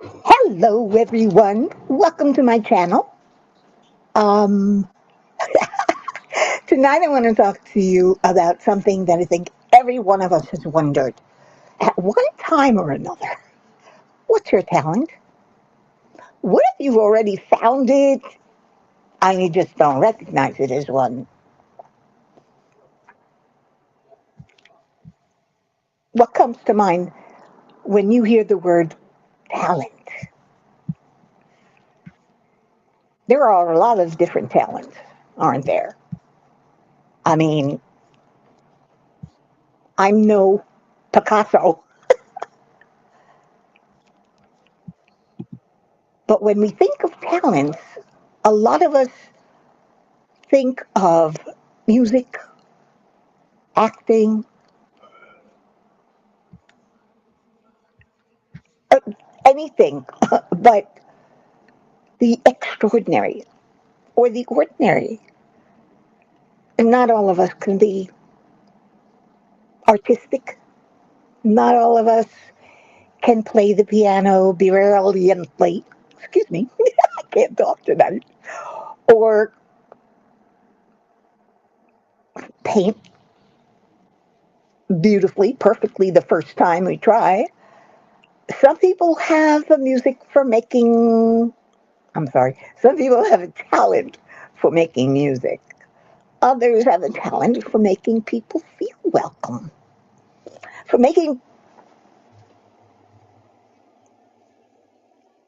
Hello, everyone. Welcome to my channel. Um, Tonight, I want to talk to you about something that I think every one of us has wondered at one time or another. What's your talent? What if you've already found it and you just don't recognize it as one? What comes to mind when you hear the word talent? There are a lot of different talents, aren't there? I mean, I'm no Picasso, but when we think of talents, a lot of us think of music, acting, uh, anything but the extraordinary or the ordinary. And not all of us can be artistic. Not all of us can play the piano brilliantly. Excuse me, I can't talk tonight. Or paint beautifully, perfectly the first time we try. Some people have a music for making, I'm sorry, some people have a talent for making music. Others have a talent for making people feel welcome, for making,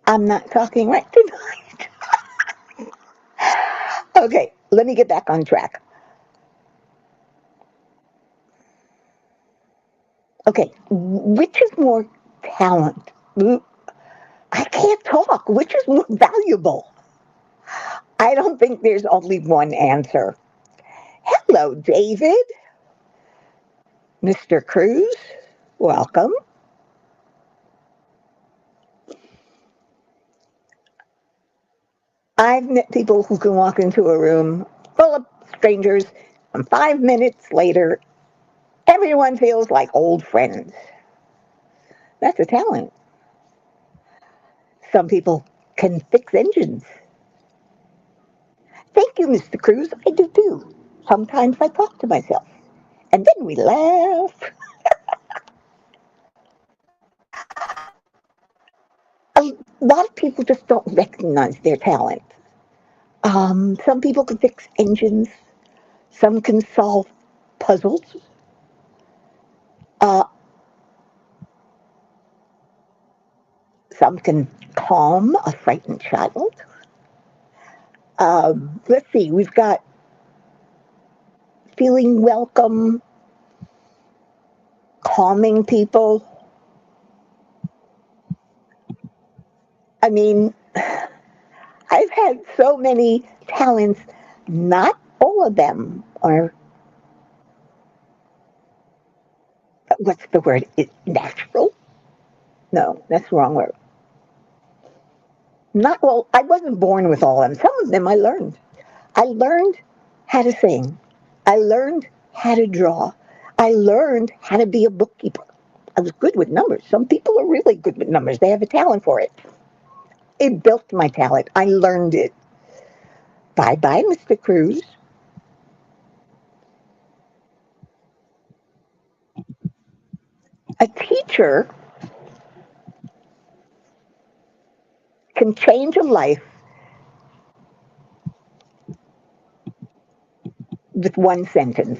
I'm not talking right tonight. Okay, let me get back on track. Okay, which is more talent? I can't talk. Which is more valuable? I don't think there's only one answer. Hello, David. Mr. Cruz, welcome. I've met people who can walk into a room full of strangers, and 5 minutes later, everyone feels like old friends. That's a talent. Some people can fix engines. Thank you, Mr. Cruz. I do too. Sometimes I talk to myself, and then we laugh. A lot of people just don't recognize their talent. Some people can fix engines. Some can solve puzzles. Uh, some can calm a frightened child. Let's see, we've got feeling welcome, calming people. I mean, I've had so many talents, not all of them are, what's the word? Natural? No, that's the wrong word. Not well, I wasn't born with all of them. Some of them I learned. I learned how to sing. I learned how to draw. I learned how to be a bookkeeper. I was good with numbers. Some people are really good with numbers. They have a talent for it. It built my talent. I learned it. Bye bye, Mr. Cruz. A teacher can change a life with one sentence.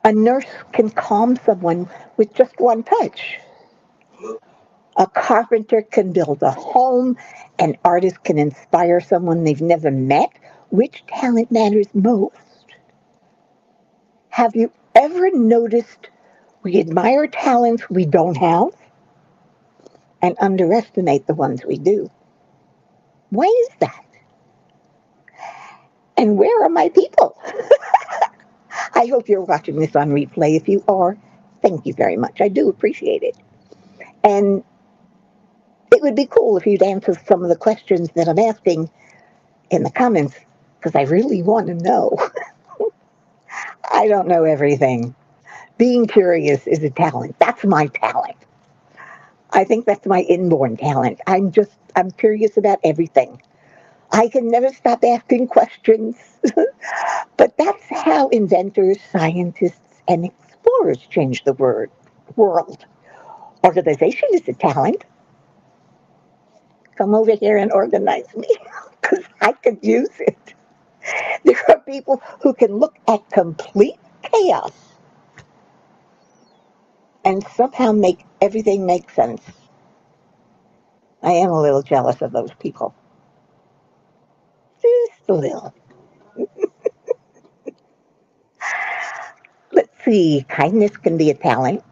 A nurse can calm someone with just one touch. A carpenter can build a home. An artist can inspire someone they've never met. Which talent matters most? Have you ever noticed we admire talents we don't have and underestimate the ones we do? Why is that? And where are my people? I hope you're watching this on replay. If you are, thank you very much. I do appreciate it. And it would be cool if you'd answer some of the questions that I'm asking in the comments because I really want to know. I don't know everything. Being curious is a talent. That's my talent. I think that's my inborn talent. I'm curious about everything. I can never stop asking questions. But that's how inventors, scientists, and explorers change the world. Organization is a talent. Come over here and organize me because I could use it. There are people who can look at complete chaos and somehow make everything make sense. I am a little jealous of those people. Just a little. Let's see, kindness can be a talent.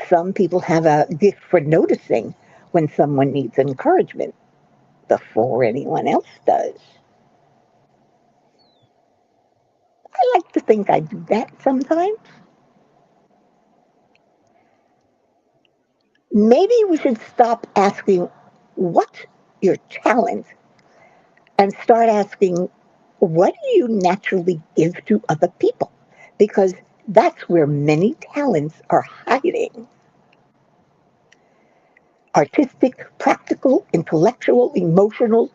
Some people have a gift for noticing when someone needs encouragement before anyone else does. I like to think I do that sometimes. Maybe we should stop asking, what's your talent? And start asking, what do you naturally give to other people? Because that's where many talents are hiding. Artistic, practical, intellectual, emotional,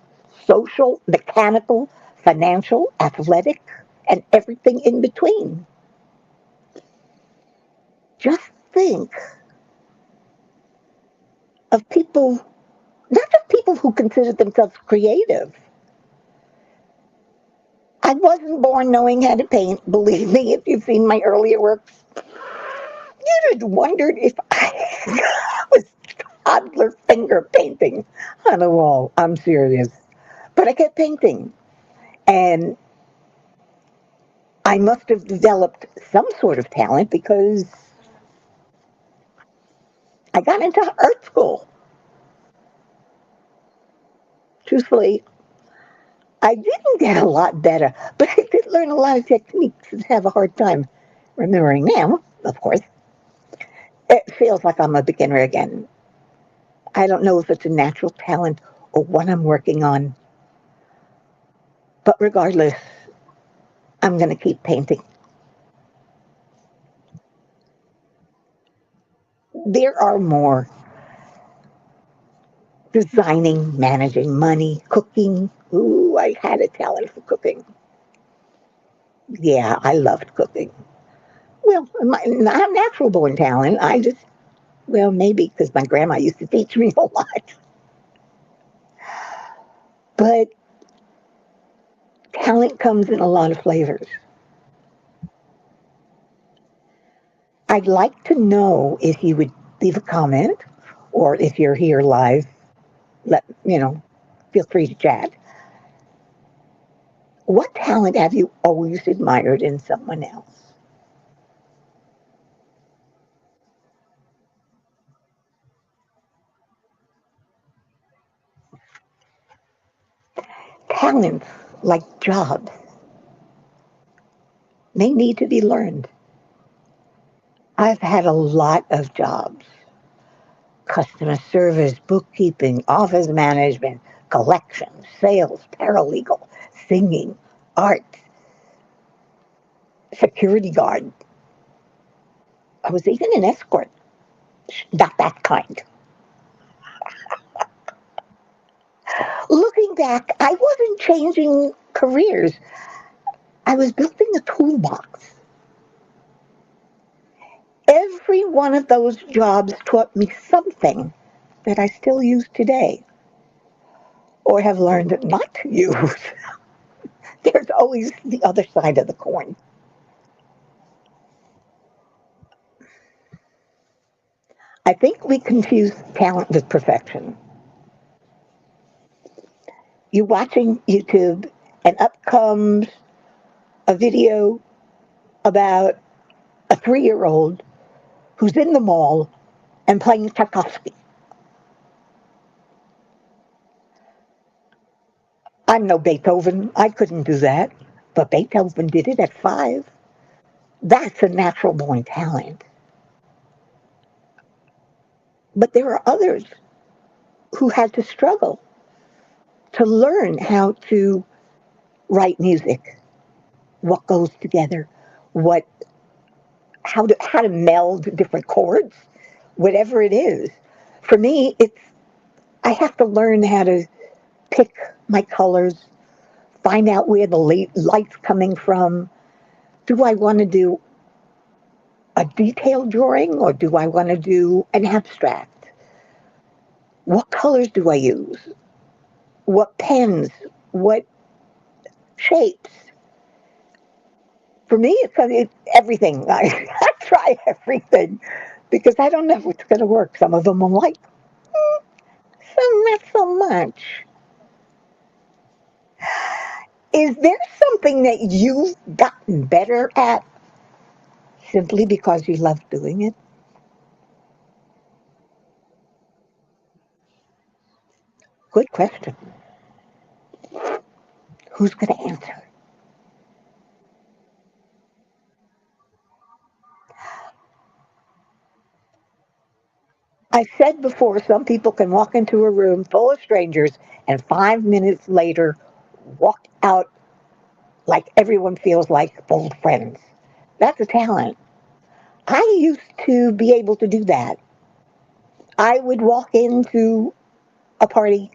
social, mechanical, financial, athletic, and everything in between. Just think of people, not just people who consider themselves creative. I wasn't born knowing how to paint, believe me, if you've seen my earlier works. You'd have wondered if I was toddler finger painting on a wall. I'm serious. But I kept painting. And I must have developed some sort of talent because I got into art school. Truthfully, I didn't get a lot better, but I did learn a lot of techniques and have a hard time remembering now, of course. It feels like I'm a beginner again. I don't know if it's a natural talent or what I'm working on, but regardless, I'm going to keep painting. There are more: designing, managing money, cooking. Ooh, I had a talent for cooking. Yeah, I loved cooking. Well, not a natural born talent. Well, maybe because my grandma used to teach me a lot. But talent comes in a lot of flavors. I'd like to know if you would leave a comment, or if you're here live, feel free to chat. What talent have you always admired in someone else? Talents, like jobs, may need to be learned. I've had a lot of jobs: customer service, bookkeeping, office management, collections, sales, paralegal, singing, art, security guard. I was even an escort. Not that kind. Looking back, I wasn't changing careers. I was building a toolbox. Every one of those jobs taught me something that I still use today, or have learned not to use. There's always the other side of the coin. I think we confuse talent with perfection. You're watching YouTube, and up comes a video about a 3-year old who's in the mall and playing Tchaikovsky. I'm no Beethoven. I couldn't do that. But Beethoven did it at 5. That's a natural born talent. But there are others who had to struggle to learn how to write music, what goes together, what how to meld different chords, whatever it is. For me, it's I have to learn how to pick my colors, find out where the light's coming from. Do I want to do a detailed drawing or do I want to do an abstract? What colors do I use? What pens? What shapes? For me, it's everything. I try everything because I don't know if it's going to work. Some of them I'm like, some not so much. Is there something that you've gotten better at simply because you love doing it? Good question. Who's going to answer? I said before, some people can walk into a room full of strangers and 5 minutes later walk out like everyone feels like old friends. That's a talent. I used to be able to do that. I would walk into a party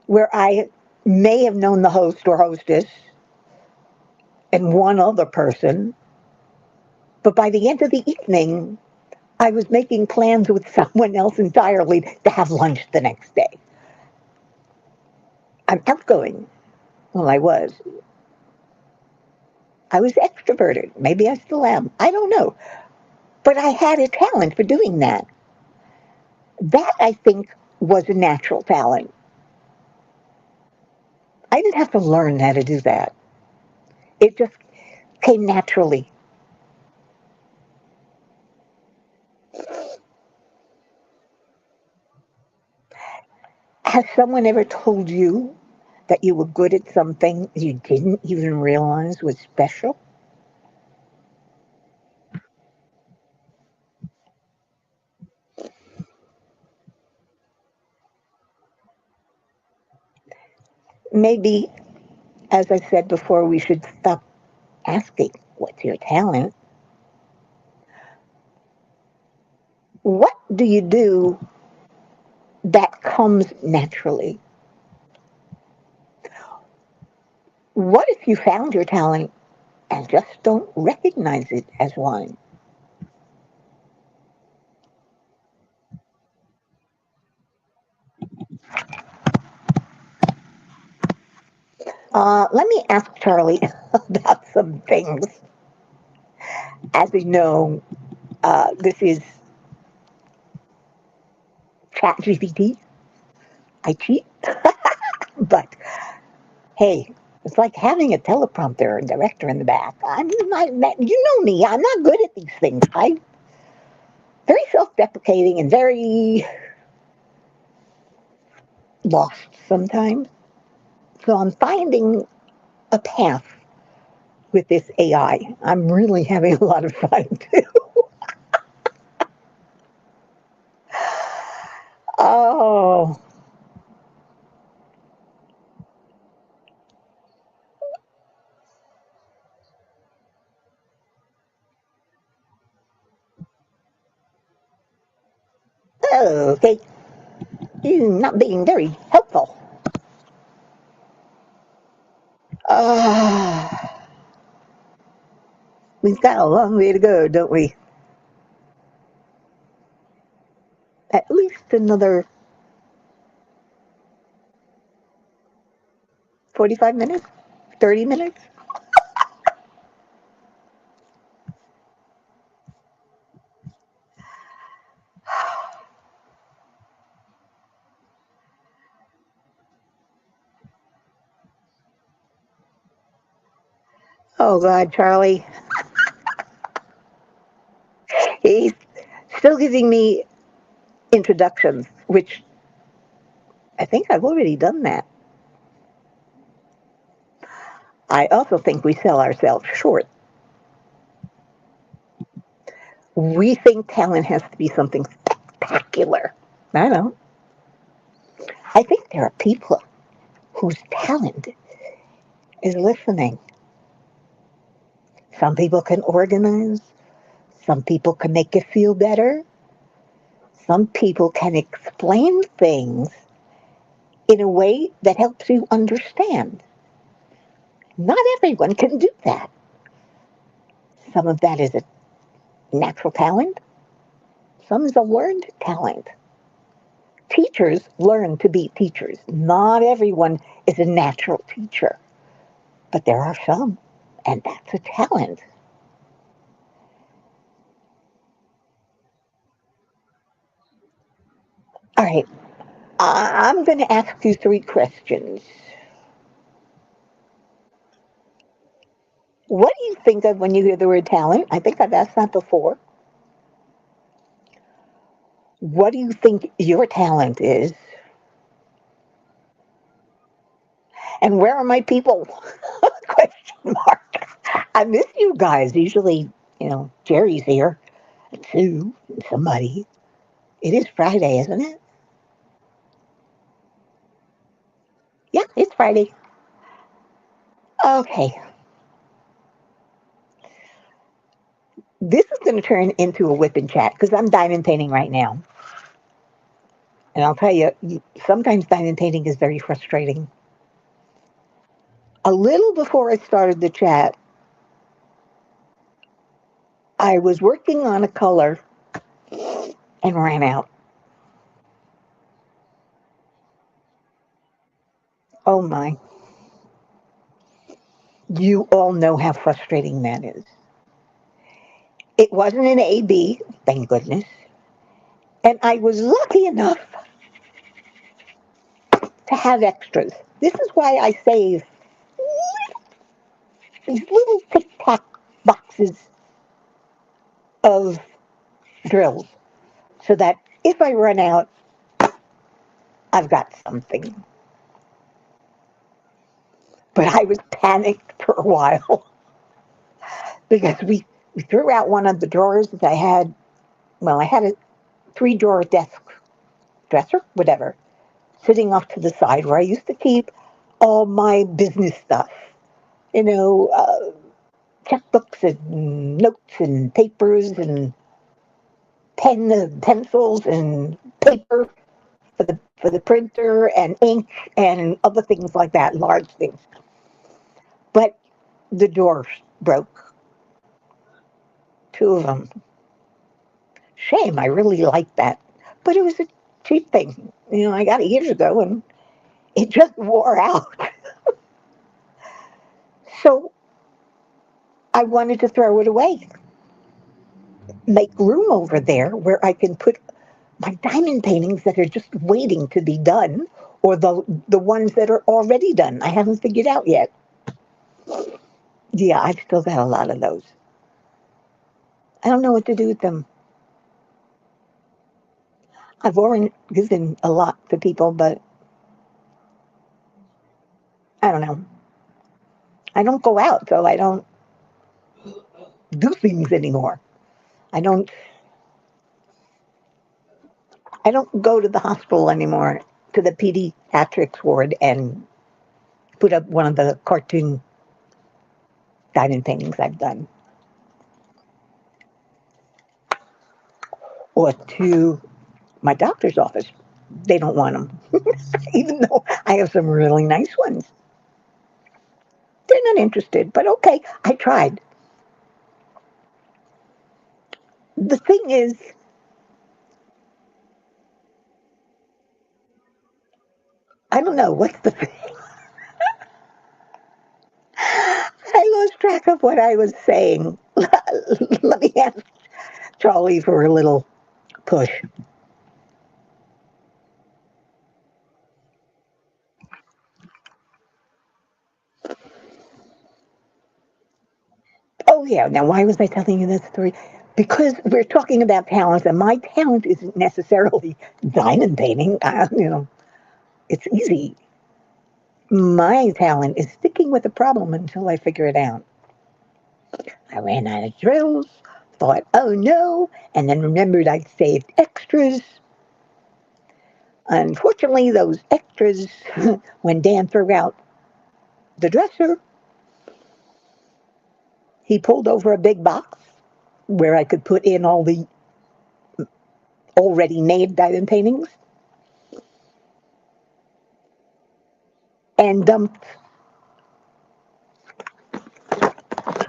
where I may have known the host or hostess and one other person, but by the end of the evening, I was making plans with someone else entirely to have lunch the next day. I'm outgoing. Well, I was. I was extroverted. Maybe I still am. I don't know. But I had a talent for doing that. That, I think, was a natural talent. I didn't have to learn how to do that. It just came naturally. Has someone ever told you that you were good at something you didn't even realize was special? Maybe, as I said before, we should stop asking, what's your talent? What do you do that comes naturally? What if you found your talent and just don't recognize it as one? Let me ask Charlie about some things. As we know, this is Chat GPT. I cheat, but hey, it's like having a teleprompter and director in the back. I'm not, you know me, I'm not good at these things. I'm very self-deprecating and very lost sometimes. So I'm finding a path with this AI. I'm really having a lot of fun too. Oh, okay. You're not being very helpful. Uh, we've got a long way to go, don't we? At least another 45 minutes, 30 minutes. Oh, God, Charlie. He's still giving me introductions, which I think I've already done that. I also think we sell ourselves short. We think talent has to be something spectacular. I don't. I think there are people whose talent is listening. Some people can organize, Some people can make you feel better. Some people can explain things in a way that helps you understand. Not everyone can do that. Some of that is a natural talent, some is a learned talent. Teachers learn to be teachers. Not everyone is a natural teacher, but there are some, and that's a talent. All right, I'm going to ask you three questions. What do you think of when you hear the word talent? I think I've asked that before. What do you think your talent is? And where are my people? Question mark. I miss you guys. Usually, Jerry's here, and Sue, and somebody. It is Friday, isn't it? Yeah, it's Friday. Okay, this is going to turn into a whipping chat because I'm diamond painting right now. And I'll tell you, sometimes diamond painting is very frustrating. A little before I started the chat, I was working on a color and ran out. Oh my. You all know how frustrating that is. It wasn't an AB, thank goodness. And I was lucky enough to have extras. This is why I save these little tic tac boxes of drills so that if I run out, I've got something. But I was panicked for a while because we threw out one of the drawers that I had. Well, I had a three-drawer dresser, whatever, sitting off to the side where I used to keep all my business stuff. You know, checkbooks and notes and papers and pencils and paper for the printer and ink and other things like that, large things. But the doors broke, two of them. Shame, I really liked that. But it was a cheap thing. I got it years ago and it just wore out. So I wanted to throw it away, make room over there where I can put my diamond paintings that are just waiting to be done or the ones that are already done. I haven't figured out yet. Yeah, I've still got a lot of those. I don't know what to do with them. I've already given a lot to people, but I don't know. I don't go out, so I don't do things anymore. I don't I don't go to the hospital anymore, to the pediatrics ward and put up one of the cartoon diamond paintings I've done. Or to my doctor's office. They don't want them, even though I have some really nice ones. They're not interested, but okay, I tried. The thing is, I don't know what's the thing. I lost track of what I was saying. Let me ask Charlie for a little push. Oh, yeah. Now, why was I telling you this story? Because we're talking about talents, and my talent isn't necessarily diamond painting. It's easy. My talent is sticking with a problem until I figure it out. I ran out of drills, thought, oh no, and then remembered I'd saved extras. Unfortunately, those extras, when Dan threw out the dresser, he pulled over a big box where I could put in all the already made diamond paintings, and dumped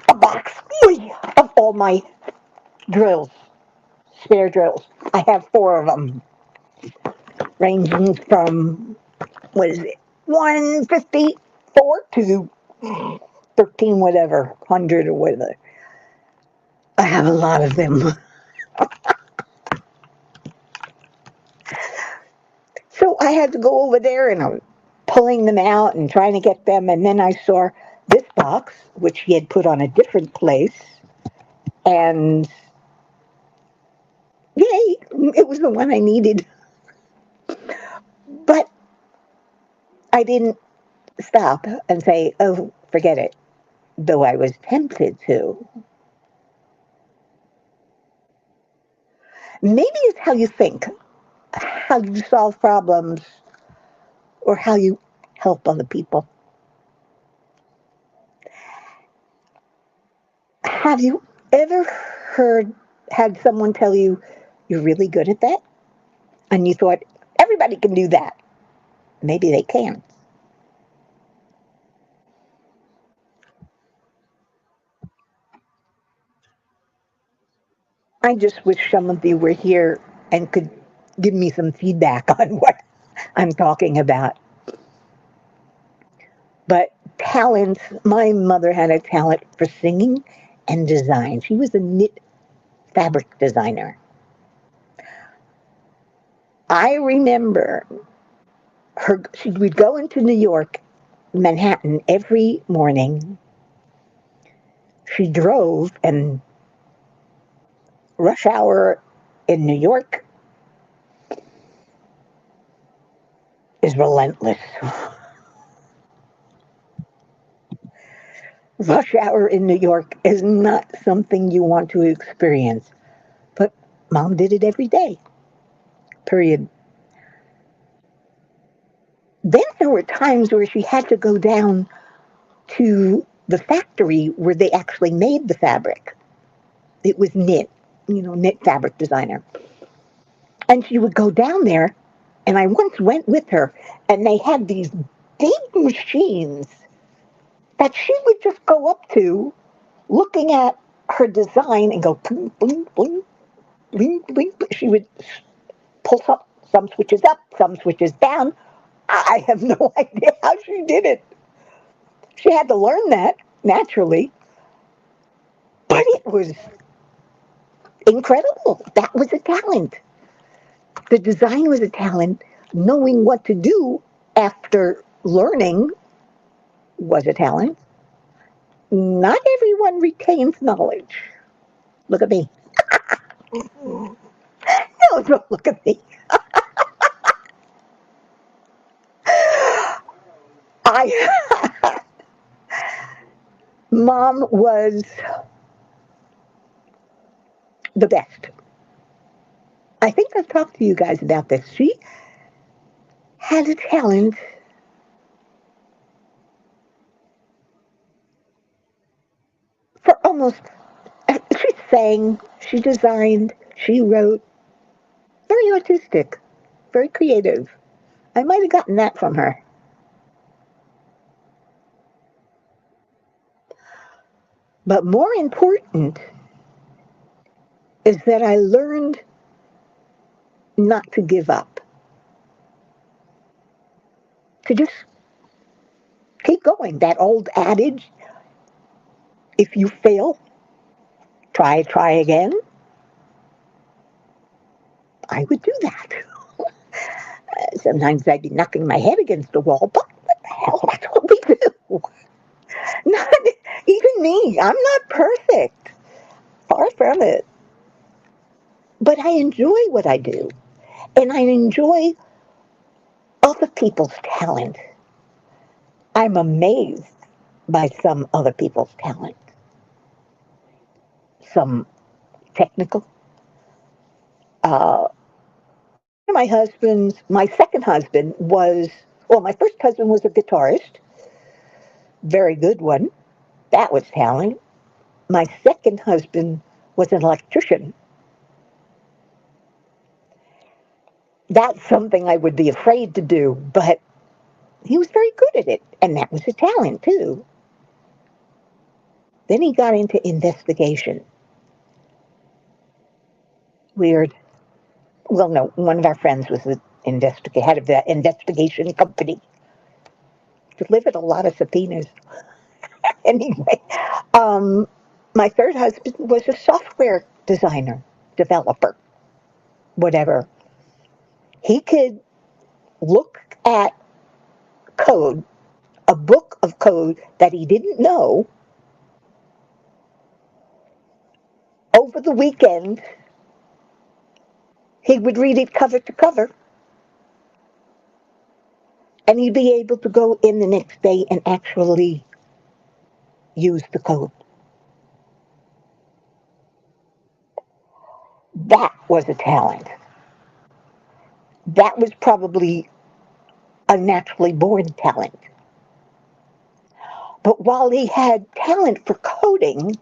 a box of all my drills, spare drills. I have four of them, ranging from, what is it, 154 to 13 whatever, 100 or whatever. I have a lot of them. So I had to go over there and I was pulling them out and trying to get them. And then I saw this box, which he had put on a different place. And yay, it was the one I needed. But I didn't stop and say, oh, forget it, though I was tempted to. Maybe it's how you think, how you solve problems, or how you help other people. Have you ever had someone tell you, you're really good at that? And you thought, everybody can do that. Maybe they can. I just wish some of you were here and could give me some feedback on what I'm talking about. But talent, my mother had a talent for singing and design. She was a knit fabric designer. I remember she would go into New York, Manhattan, every morning. She drove, and rush hour in New York is relentless. Rush hour in New York is not something you want to experience. But Mom did it every day, period. Then there were times where she had to go down to the factory where they actually made the fabric. It was knit, knit fabric designer. And she would go down there, and I once went with her, and they had these big machines that she would just go up to, looking at her design and go bling, bling, bling, bling, bling. She would pull some switches up, some switches down. I have no idea how she did it. She had to learn that naturally, but it was incredible. That was a talent. The design was a talent. Knowing what to do after learning was a talent. Not everyone retains knowledge. Look at me. No, don't look at me. I Mom was the best. I think I've talked to you guys about this. She had a talent for almost. She sang, she designed, she wrote. Very artistic, very creative. I might have gotten that from her. But more important is that I learned not to give up, to just keep going. That old adage, if you fail, try again. I would do that. Sometimes I'd be knocking my head against the wall, but what the hell, that's what we do. Not even me. I'm not perfect. Far from it. But I enjoy what I do. And I enjoy other people's talent. I'm amazed by some other people's talent. Some technical. Uh, my second husband was, well, my first husband was a guitarist, very good one. That was talent. My second husband was an electrician. That's something I would be afraid to do, but he was very good at it, and that was a talent too. Then he got into investigation. Weird. Well, no, one of our friends was the head of the investigation company. Delivered a lot of subpoenas. Anyway, um, my third husband was a software designer, developer, whatever. He could look at code, a book of code that he didn't know, over the weekend. He would read it cover to cover, and he'd be able to go in the next day and actually use the code. That was a talent. That was probably a naturally born talent. But while he had talent for coding,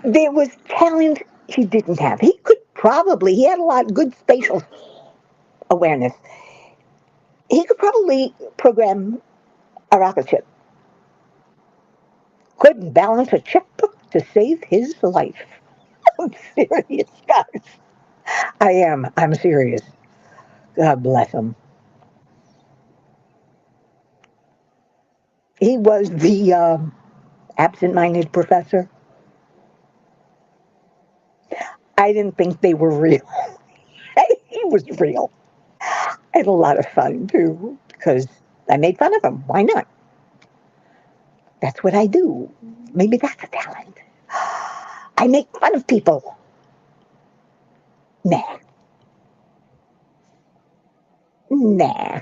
there was talent he didn't have. He had a lot of good spatial awareness. He could probably program a rocket ship. Couldn't balance a checkbook to save his life. I'm serious, guys. I am. I'm serious. God bless him. He was the absent-minded professor. I didn't think they were real. He was real. I had a lot of fun too because I made fun of him. Why not? That's what I do. Maybe that's a talent. I make fun of people. Nah, nah.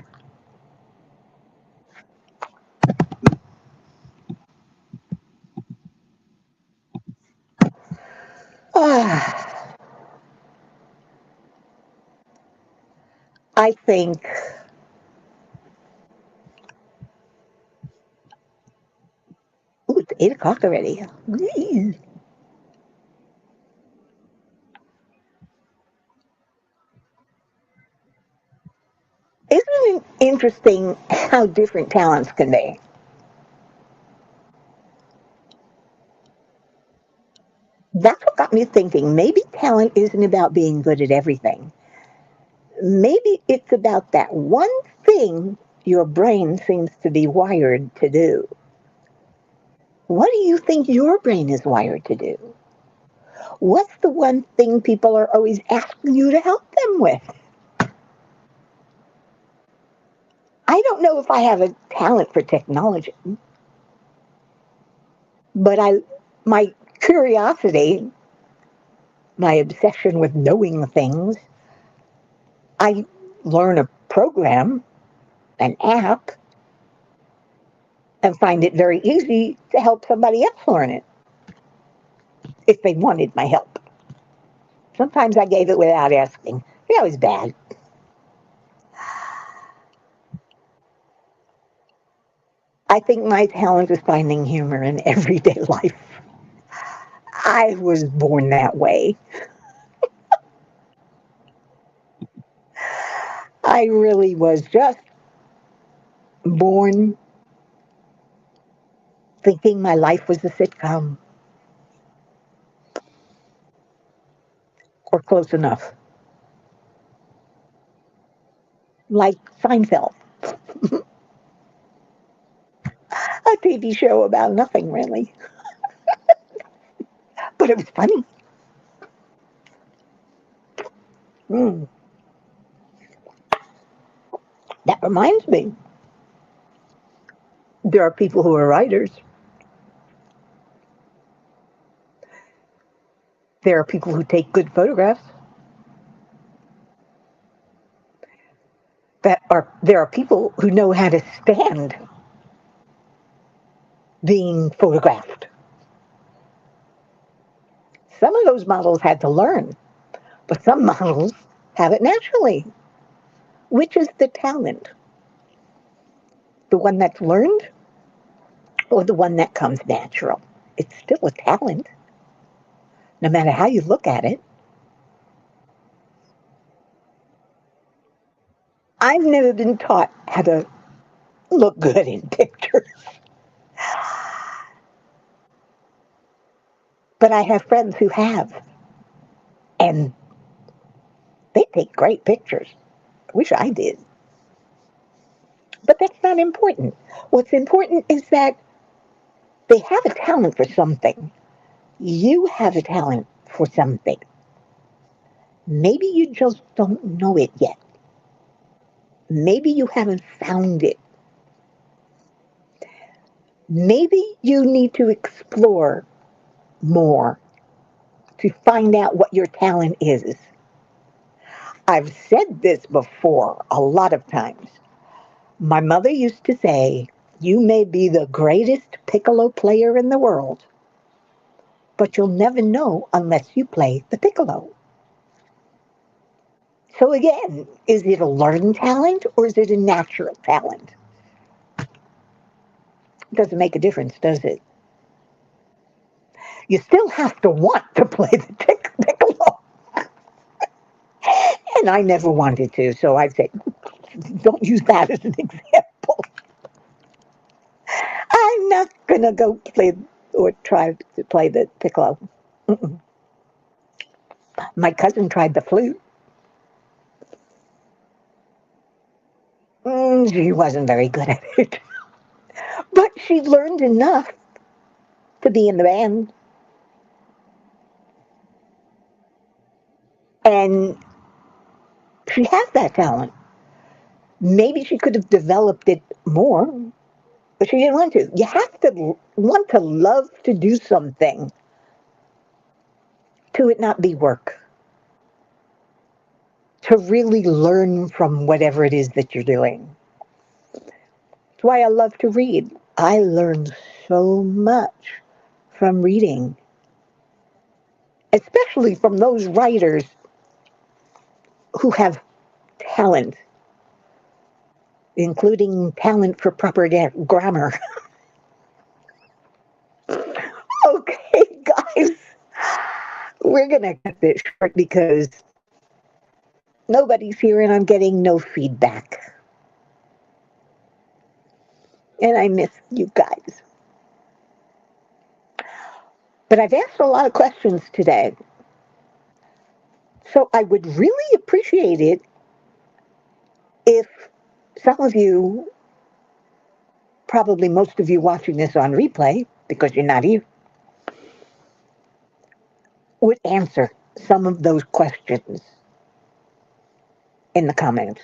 Ah, I think, ooh, it's 8 o'clock already. Isn't it interesting how different talents can be? That's what got me thinking. Maybe talent isn't about being good at everything. Maybe it's about that one thing your brain seems to be wired to do. What do you think your brain is wired to do? What's the one thing people are always asking you to help them with? I don't know if I have a talent for technology, but my curiosity, my obsession with knowing things, I learn a program, an app, and find it very easy to help somebody else learn it if they wanted my help. Sometimes I gave it without asking. That was bad. I think my talent is finding humor in everyday life. I was born that way. I really was just born thinking my life was a sitcom or close enough, like Seinfeld, a TV show about nothing really, but it was funny. Mm. That reminds me, there are people who are writers. There are people who take good photographs. There are people who know how to stand being photographed. Some of those models had to learn, but some models have it naturally. Which is the talent? The one that's learned or the one that comes natural. It's still a talent, no matter how you look at it. I've never been taught how to look good in pictures, but I have friends who have, and they take great pictures. I wish I did. But that's not important. What's important is that they have a talent for something. You have a talent for something. Maybe you just don't know it yet. Maybe you haven't found it. Maybe you need to explore more to find out what your talent is. I've said this before a lot of times. My mother used to say, "You may be the greatest piccolo player in the world, but you'll never know unless you play the piccolo." So again, is it a learned talent or is it a natural talent? It doesn't make a difference, does it? You still have to want to play the piccolo. And I never wanted to, so I said, don't use that as an example. I'm not going to go play or try to play the piccolo. Mm-mm. My cousin tried the flute. She wasn't very good at it. But she learned enough to be in the band. And she has that talent. Maybe she could have developed it more, but she didn't want to. You have to want to love to do something to it not be work, to really learn from whatever it is that you're doing. That's why I love to read. I learn so much from reading, especially from those writers who have talent, including talent for proper grammar. Okay, guys, we're going to cut this short because nobody's here and I'm getting no feedback. And I miss you guys. But I've asked a lot of questions today. So I would really appreciate it if some of you, probably most of you watching this on replay, because you're not here, would answer some of those questions in the comments.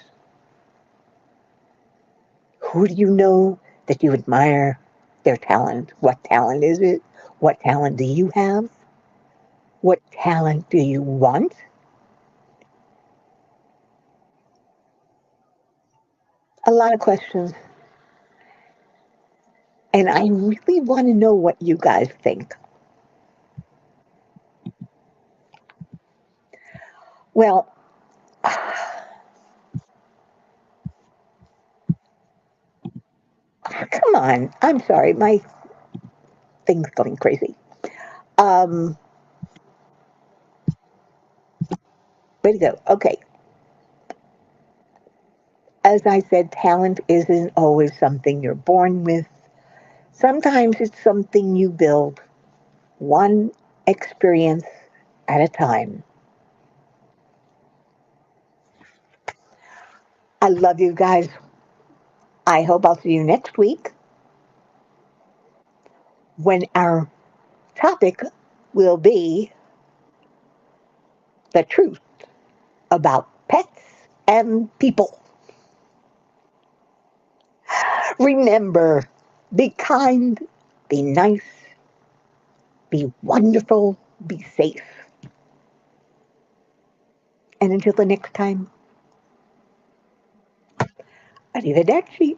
Who do you know that you admire their talent? What talent is it? What talent do you have? What talent do you want? A lot of questions. And I really want to know what you guys think. Well, come on. I'm sorry. My thing's going crazy. Um, Way to go. Okay. As I said, talent isn't always something you're born with. Sometimes it's something you build one experience at a time. I love you guys. I hope I'll see you next week when our topic will be the truth about pets and people. Remember, be kind, be nice, be wonderful, be safe. And until the next time, arrivederci.